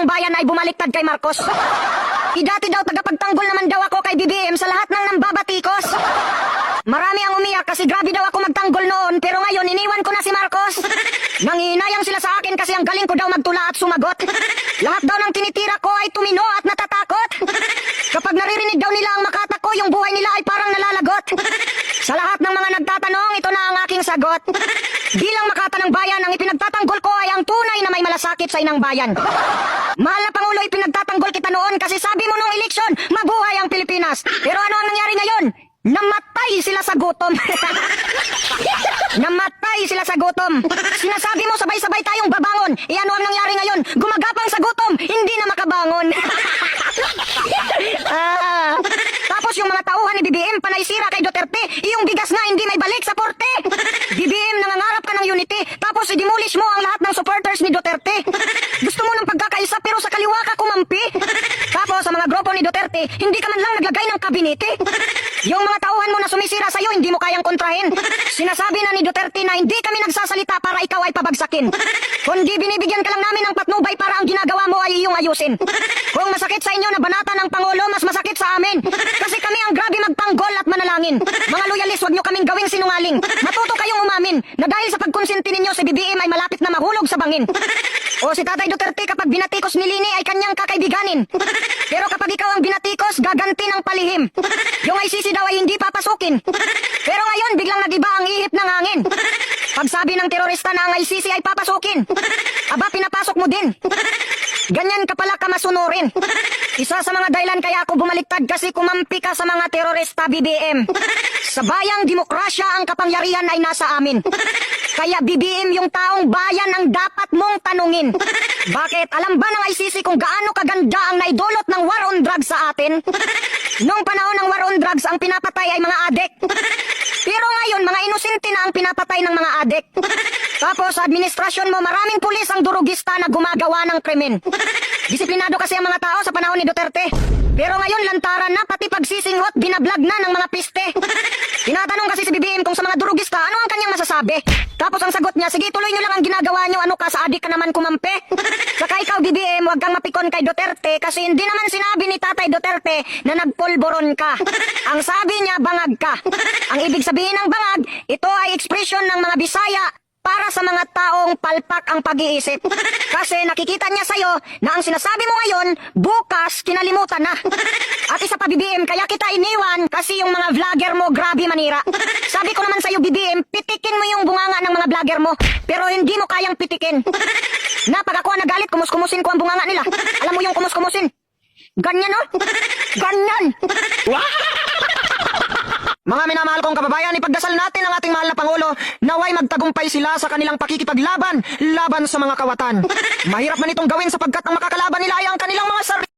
ng bayan ay bumaliktad kay Marcos. Dati daw tagapagtanggol naman daw ako kay BBM sa lahat ng nambabatikos. Marami ang umiyak kasi grabe daw ako magtanggol noon, pero ngayon iniwan ko na si Marcos. Nanginayang sila sa akin kasi ang galing ko daw magtula at sumagot. Lahat daw ng tinitira ko ay tumino at natatakot. Kapag naririnig daw nila ang Makata ko, yung buhay nila ay parang nalalagot. Sa lahat ng mga nagtatanong, ito na ang aking sagot. Bilang Makata ng bayan, ang ipinagtatanggol ko ay ang tunay na may malasakit sa inang bayan. Mahal na Pangulo, ipinagtatanggol kita noon kasi sabi mo nung eleksyon, mabuhay ang Pilipinas. Pero ano ang nangyari ngayon? Namatay sila sa gutom. Namatay sila sa gutom. Sinasabi mo sabay-sabay tayong babangon. Ano ang nangyari ngayon? Gumagapang sa gutom, hindi na makabangon. Tapos yung mga tauhan ni BBM panaisira kay Duterte, yung bigas nga hindi may balik sa porte. BBM, nangangarap ka ng unity, tapos i-demolish mo ang lahat ng supporters ni Duterte. Gusto mo ng pagkakaisa pero sa kaliwa ka kumampi. Tapos sa mga grupo ni Duterte, hindi ka man lang naglagay ng kabinete. Yung mga tauhan mo na sumisira sa'yo, hindi mo kayang kontrahin. Sinasabi na ni Duterte na hindi kami nagsasalita para ikaw ay pabagsakin. Kundi binibigyan ka lang namin ng patnubay para ang ginagawa mo ay iyong ayusin. Kung masakit sa inyo na banata ng Pangulo, mas masakit sa amin. Kasi kami ang grabe magtanggol at manalangin. Mga loyalist, huwag nyo kaming gawing sinungaling. Matuto kayong umamin na dahil sa pagkonsinti ninyo si BBM ay malapit na mahulog sa bangin. O si Tatay Duterte kapag binatikos ni Lini ay kanyang kakaibiganin. Pero kapag ikaw ang binatikos, gaganti ng palihim. Yung ICC daw ay hindi papasukin. Pero ngayon, biglang nagiba ang ihip ng hangin. Pag sabi ng terorista na ang ICC ay papasukin, aba, pinapasok mo din. Ganyan ka pala kamasunurin. Isa sa mga dahilan kaya ako bumaliktad kasi kumampi ka sa mga terorista, BBM. Sa bayang demokrasya ang kapangyarihan ay nasa amin. Kaya BBM, yung taong bayan ang dapat mong tanungin. Bakit? Alam ba ng ICC kung gaano kaganda ang naidulot ng war on drugs sa atin? Noong panahon ng war on drugs, ang pinapatay ay mga adik. Pero ngayon, mga inosente na ang pinapatay ng mga adik. Tapos, sa administrasyon mo, maraming pulis ang durugista na gumagawa ng krimen. Disiplinado kasi ang mga tao sa panahon ni Duterte. Pero ngayon, lantaran na, pati pagsisinghot, binablag na ng mga piste. Tinatanong kasi si BBM kung sa mga durugista, ano ang kanyang masasabi? Tapos ang sagot niya, sige, tuloy nyo lang ang ginagawa nyo, ano ka, sa adik ka naman kumampi? Saka ikaw, BBM, huwag kang mapikon kay Duterte kasi hindi naman sinabi ni Tatay Duterte na nagpulboron ka. Ang sabi niya, bangag ka. Ang ibig sabihin ng bangag, ito ay ekspresyon ng mga Bisaya para sa mga taong palpak ang pag-iisip. Kasi nakikita niya sa'yo na ang sinasabi mo ngayon, bukas kinalimutan na. At isa pa, BBM, kaya kita iniwan kasi yung mga vlogger mo grabe manira. Sabi ko naman sa'yo, BBM, pitikin mo yung bunganga ng mga vlogger mo, pero hindi mo kayang pitikin. Na pag ako nagalit, kumus-kumusin ko ang bunganga nila. Alam mo yung kumus-kumusin? Ganyan, no? Ganyan! Mga minamahal kong kababayan, ipagdasal natin ang ating mahal na Pangulo naway magtagumpay sila sa kanilang pakikipaglaban laban sa mga kawatan. Mahirap man itong gawin sapagkat ang makakalaban nila ay ang kanilang mga sarili.